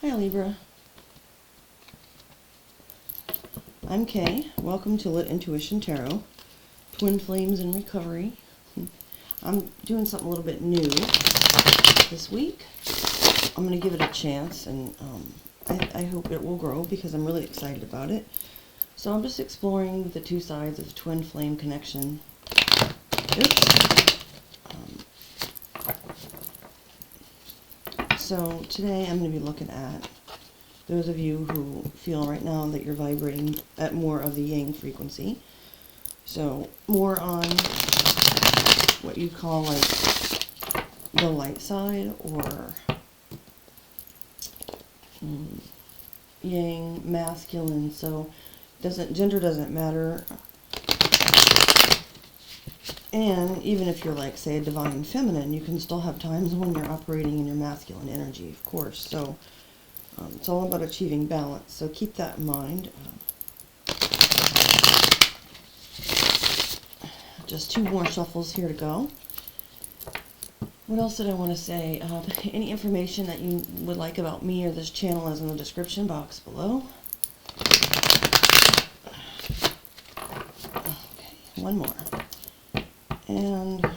Hi Libra, I'm Kay. Welcome to Lit Intuition Tarot, Twin Flames in Recovery. I'm doing something a little bit new this week. I'm going to give it a chance, and I hope it will grow because I'm really excited about it. So I'm just exploring the two sides of the twin flame connection. So today I'm going to be looking at those of you who feel right now that you're vibrating at more of the yang frequency. So more on what you call like the light side, or yang, masculine. So gender doesn't matter. And even if you're like, say, a divine feminine, you can still have times when you're operating in your masculine energy, of course. So it's all about achieving balance. So keep that in mind. Just two more shuffles here to go. What else did I want to say? Any information that you would like about me or this channel is in the description box below. Okay, one more. And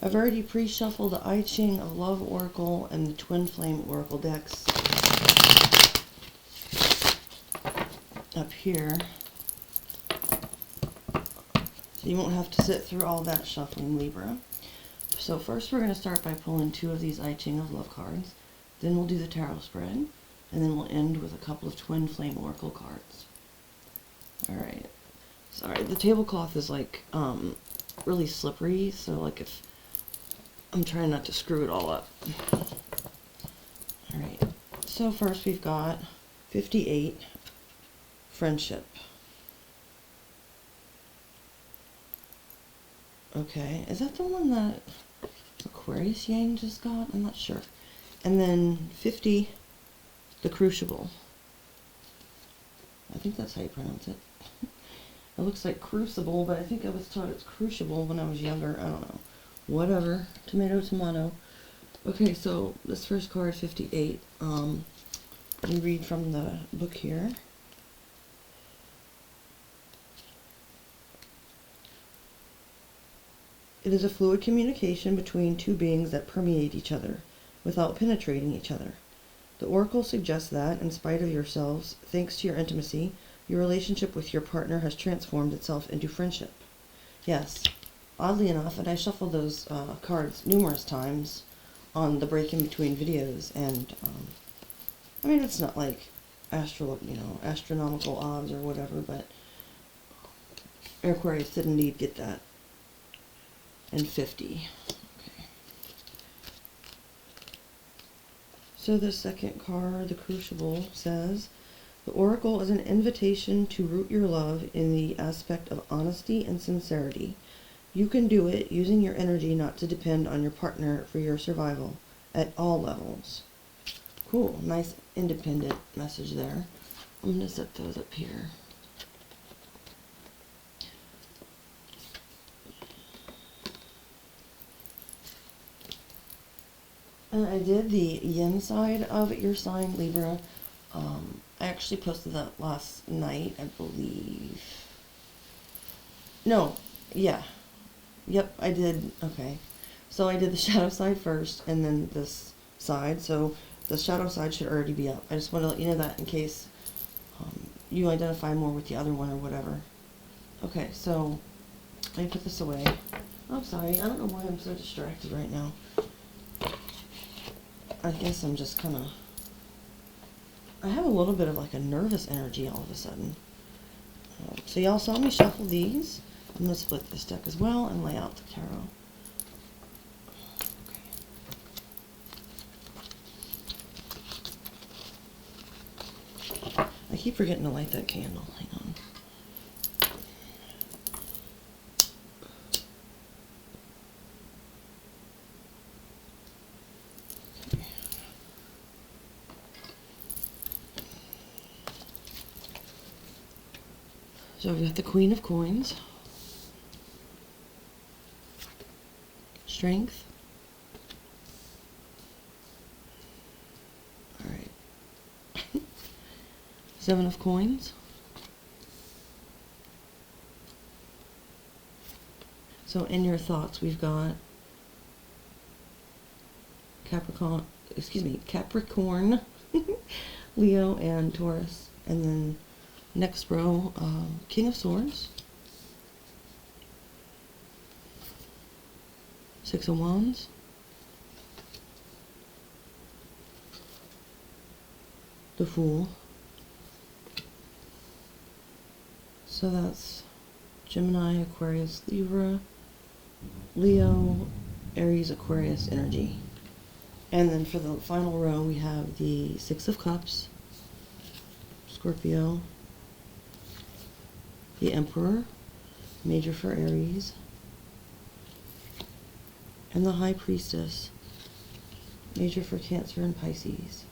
I've already pre-shuffled the I Ching of Love Oracle and the Twin Flame Oracle decks up here. So you won't have to sit through all that shuffling, Libra. So first we're going to start by pulling two of these I Ching of Love cards. Then we'll do the tarot spread. And then we'll end with a couple of Twin Flame Oracle cards. Alright. Sorry, the tablecloth is like really slippery, so like if I'm trying not to screw it all up. Alright, so first we've got 58, friendship. Okay, is that the one that Aquarius Yang just got? I'm not sure. And then 50, the crucible. I think that's how you pronounce it. It looks like crucible, but I think I was taught it's crucible when I was younger. I don't know. Whatever. Tomato, tomato. Okay, so this first card, 58. Let me read from the book here. It is a fluid communication between two beings that permeate each other without penetrating each other. The oracle suggests that, in spite of yourselves, thanks to your intimacy, your relationship with your partner has transformed itself into friendship. Yes, oddly enough, and I shuffled those cards numerous times on the break in between videos, and I mean, it's not like astronomical odds or whatever, but Aquarius did indeed get that. And 50. Okay. So the second card, the crucible, says, the oracle is an invitation to root your love in the aspect of honesty and sincerity. You can do it using your energy not to depend on your partner for your survival at all levels. Cool, nice independent message there. I'm going to set those up here. And I did the yin side of your sign, Libra. I actually posted that last night, I believe. No, yeah. Yep, I did. Okay. So I did the shadow side first, and then this side. So the shadow side should already be up. I just want to let you know that in case you identify more with the other one or whatever. Okay, so let me put this away. I'm sorry, I don't know why I'm so distracted right now. I guess I'm just kind of... I have a little bit of like a nervous energy all of a sudden. So y'all saw me shuffle these. I'm going to split this deck as well and lay out the tarot. Okay. I keep forgetting to light that candle. Hang on. So I've got the Queen of Coins, Strength, Seven of Coins. So in your thoughts, we've got Capricorn, Leo, and Taurus. And then next row, King of Swords, Six of Wands, the Fool. So that's Gemini, Aquarius, Libra, Leo, Aries, Aquarius energy. And then for the final row, we have the Six of Cups, Scorpio, the Emperor, major for Aries, and the High Priestess, major for Cancer and Pisces.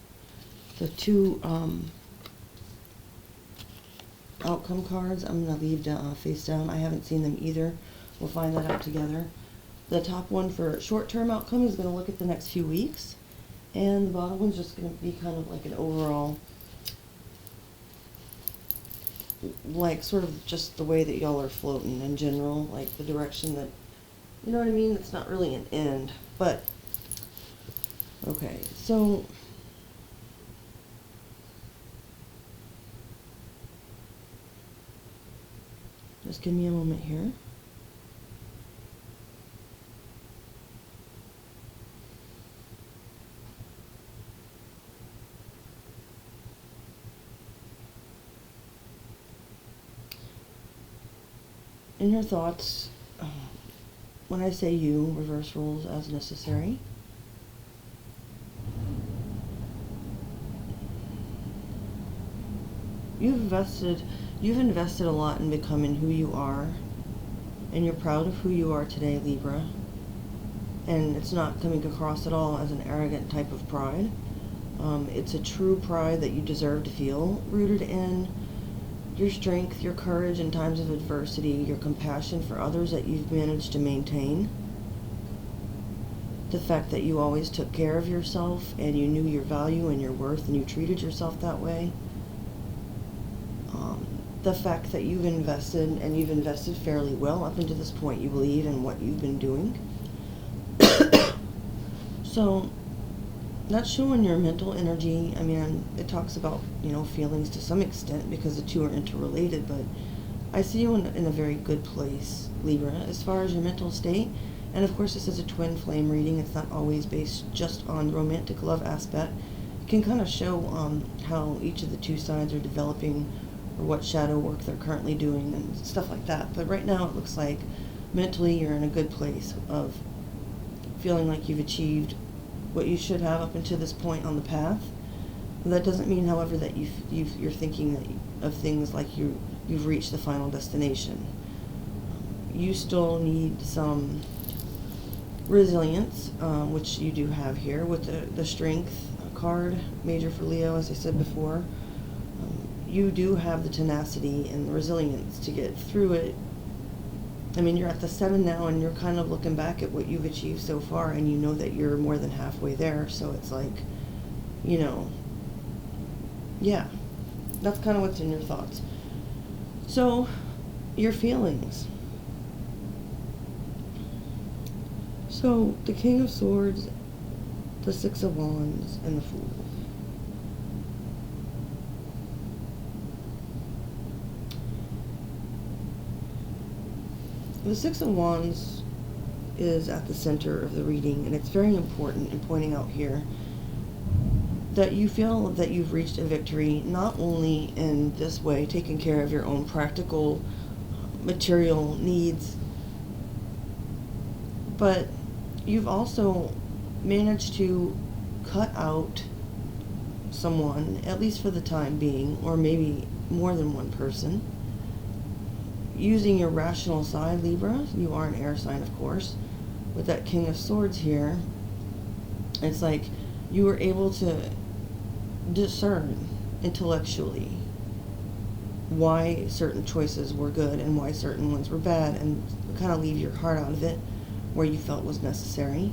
The two outcome cards I'm going to leave face down. I haven't seen them either. We'll find that out together. The top one for short-term outcome is going to look at the next few weeks, and the bottom one's just going to be kind of like an overall, like sort of just the way that y'all are floating in general, like the direction that, you know what I mean? It's not really an end, but okay, so just give me a moment here. In your thoughts, when I say you, reverse roles as necessary. You've invested a lot in becoming who you are, and you're proud of who you are today, Libra. And it's not coming across at all as an arrogant type of pride. It's a true pride that you deserve to feel, rooted in your strength, your courage in times of adversity, your compassion for others that you've managed to maintain. The fact that you always took care of yourself and you knew your value and your worth and you treated yourself that way. The fact that you've invested, and you've invested fairly well up until this point, you believe in what you've been doing. So that's showing your mental energy. I mean, it talks about, feelings to some extent because the two are interrelated, but I see you in a very good place, Libra, as far as your mental state. And of course, this is a twin flame reading. It's not always based just on romantic love aspect. It can kind of show how each of the two sides are developing, or what shadow work they're currently doing and stuff like that. But right now it looks like mentally you're in a good place of feeling like you've achieved what you should have up until this point on the path. That doesn't mean, however, that you're thinking of things like you've reached the final destination. You still need some resilience, which you do have here with the Strength card, major for Leo, as I said before. You do have the tenacity and the resilience to get through it. I mean, you're at the 7 now, and you're kind of looking back at what you've achieved so far, and you know that you're more than halfway there, so it's like, yeah, that's kind of what's in your thoughts. So, your feelings. So, the King of Swords, the Six of Wands, and the Fool. The Six of Wands is at the center of the reading, and it's very important in pointing out here that you feel that you've reached a victory, not only in this way, taking care of your own practical material needs, but you've also managed to cut out someone, at least for the time being, or maybe more than one person. Using your rational side, Libra, you are an air sign, of course, with that King of Swords here, it's like you were able to discern intellectually why certain choices were good and why certain ones were bad, and kind of leave your heart out of it where you felt was necessary.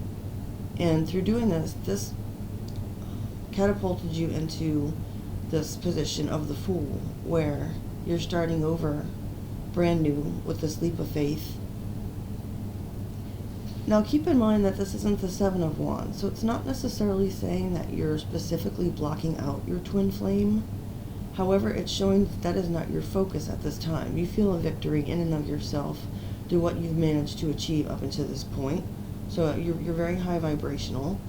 And through doing this catapulted you into this position of the Fool, where you're starting over brand new with this leap of faith. Now keep in mind that this isn't the Seven of Wands, so it's not necessarily saying that you're specifically blocking out your twin flame. However, it's showing that is not your focus at this time. You feel a victory in and of yourself through what you've managed to achieve up until this point. So you're very high vibrational,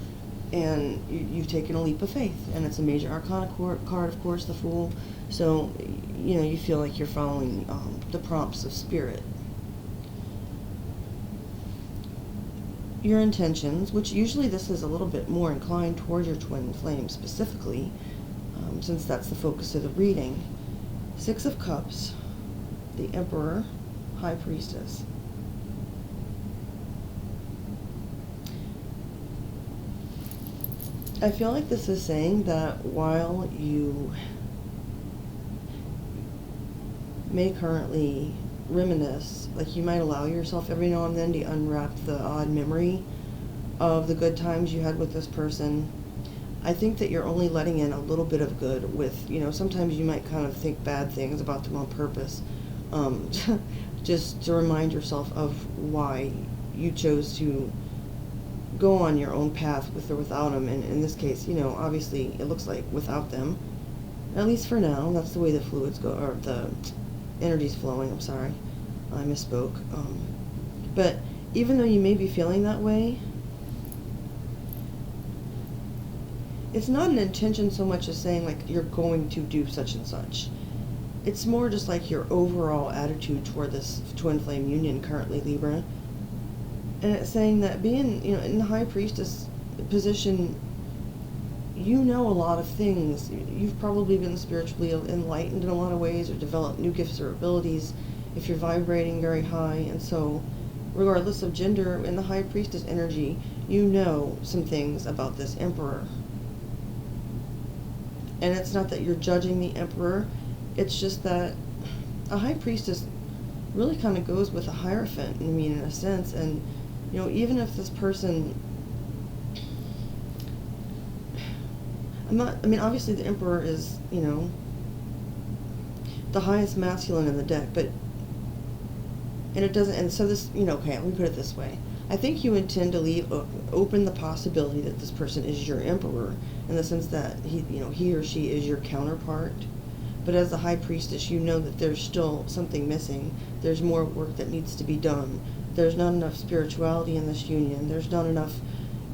and you've taken a leap of faith, and it's a major arcana card, of course, the Fool. So, you know, you feel like you're following the prompts of spirit. Your intentions, which usually this is a little bit more inclined toward your twin flame specifically, since that's the focus of the reading. Six of Cups, the Emperor, High Priestess. I feel like this is saying that while you may currently reminisce, like you might allow yourself every now and then to unwrap the odd memory of the good times you had with this person, I think that you're only letting in a little bit of good with, you know, sometimes you might kind of think bad things about them on purpose, just to remind yourself of why you chose to go on your own path with or without them. And in this case, you know, obviously it looks like without them, at least for now. That's the way the fluids go, or the energy's flowing. I'm sorry, I misspoke. But even though you may be feeling that way, it's not an intention so much as saying like you're going to do such and such. It's more just like your overall attitude toward this twin flame union currently, Libra. And it's saying that being, you know, in the High Priestess position, you know a lot of things. You've probably been spiritually enlightened in a lot of ways, or developed new gifts or abilities if you're vibrating very high. And so, regardless of gender, in the High Priestess energy, you know some things about this Emperor. And it's not that you're judging the Emperor, it's just that a High Priestess really kind of goes with a Hierophant, I mean, in a sense. And, you know, even if this person, obviously the Emperor is, you know, the highest masculine in the deck, but, and it doesn't, and so this, you know, okay, let me put it this way. I think you intend to leave open the possibility that this person is your Emperor, in the sense that he or she is your counterpart. But as the High Priestess, you know that there's still something missing. There's more work that needs to be done. There's not enough spirituality in this union. There's not enough,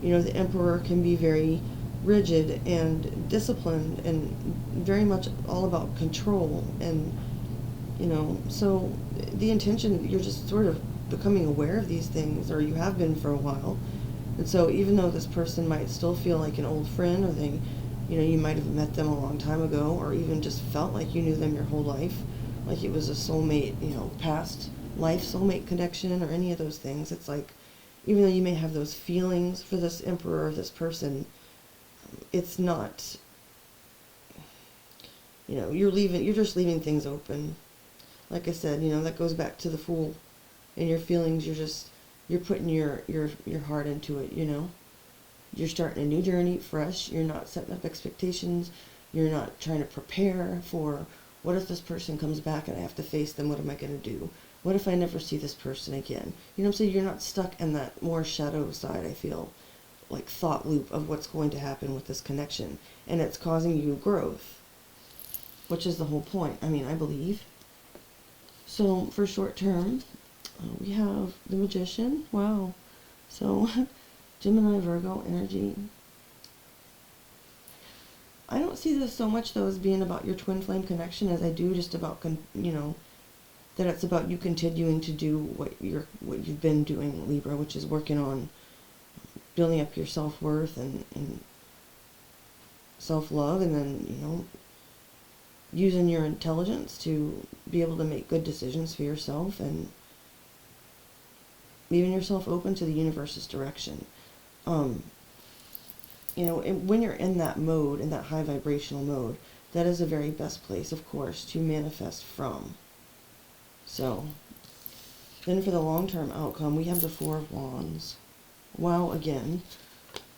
you know, the Emperor can be very rigid and disciplined and very much all about control. And, you know, so the intention, you're just sort of becoming aware of these things, or you have been for a while. And so even though this person might still feel like an old friend, or they, you know, you might have met them a long time ago, or even just felt like you knew them your whole life, like it was a soulmate, you know, past life soulmate connection, or any of those things. It's like, even though you may have those feelings for this Emperor or this person, it's not, you know, you're just leaving things open. Like I said, you know, that goes back to the Fool. And your feelings, you're putting your heart into it, you know. You're starting a new journey, fresh. You're not setting up expectations. You're not trying to prepare for, what if this person comes back and I have to face them? What am I going to do? What if I never see this person again? You know what I'm saying? You're not stuck in that more shadow side, I feel, like thought loop of what's going to happen with this connection. And it's causing you growth, which is the whole point, I mean, I believe. So for short term, we have the Magician. Wow. So Gemini, Virgo energy. I don't see this so much, though, as being about your twin flame connection, as I do just about, you know, that it's about you continuing to do what you've been doing, Libra, which is working on building up your self-worth and self-love, and then, you know, using your intelligence to be able to make good decisions for yourself, and leaving yourself open to the universe's direction. You know, when you're in that mode, in that high vibrational mode, that is the very best place, of course, to manifest from. So, then for the long-term outcome, we have the Four of Wands. Wow, again.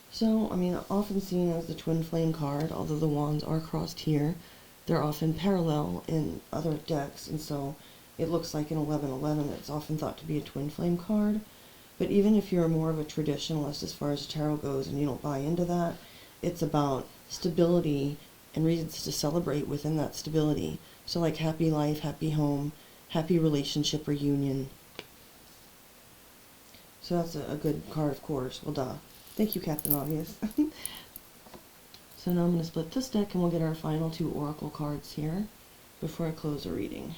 So, I mean, often seen as the twin flame card, although the wands are crossed here. they're often parallel in other decks, and so it looks like an 11-11. It's often thought to be a twin flame card. But even if you're more of a traditionalist as far as tarot goes and you don't buy into that, it's about stability and reasons to celebrate within that stability. So like happy life, happy home, happy relationship or union. So that's a good card, of course. Well, duh. Thank you, Captain Obvious. So now I'm going to split this deck and we'll get our final 2 oracle cards here before I close the reading.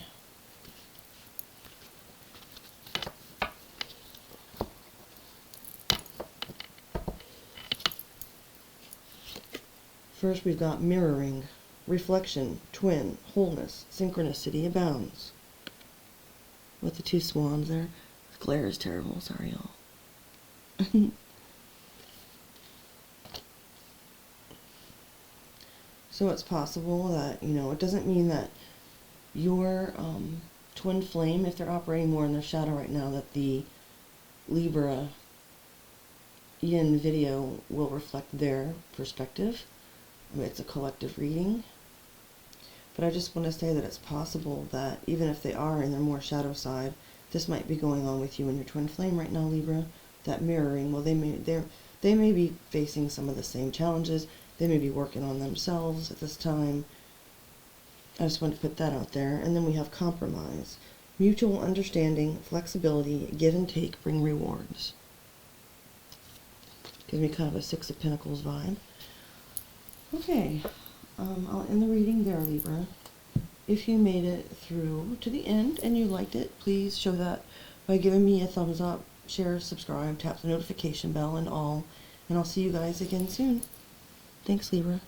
First we've got mirroring, reflection, twin, wholeness, synchronicity abounds. With the 2 swans there. The glare is terrible, sorry y'all. So it's possible that, it doesn't mean that your twin flame, if they're operating more in their shadow right now, that the Libra yin video will reflect their perspective. It's a collective reading. But I just want to say that it's possible that even if they are in their more shadow side, this might be going on with you and your twin flame right now, Libra. That mirroring, well, they may be facing some of the same challenges. They may be working on themselves at this time. I just want to put that out there. And then we have compromise. Mutual understanding, flexibility, give and take bring rewards. Gives me kind of a 6 of Pentacles vibe. Okay, I'll end the reading there, Libra. If you made it through to the end and you liked it, please show that by giving me a thumbs up, share, subscribe, tap the notification bell and all. And I'll see you guys again soon. Thanks, Libra.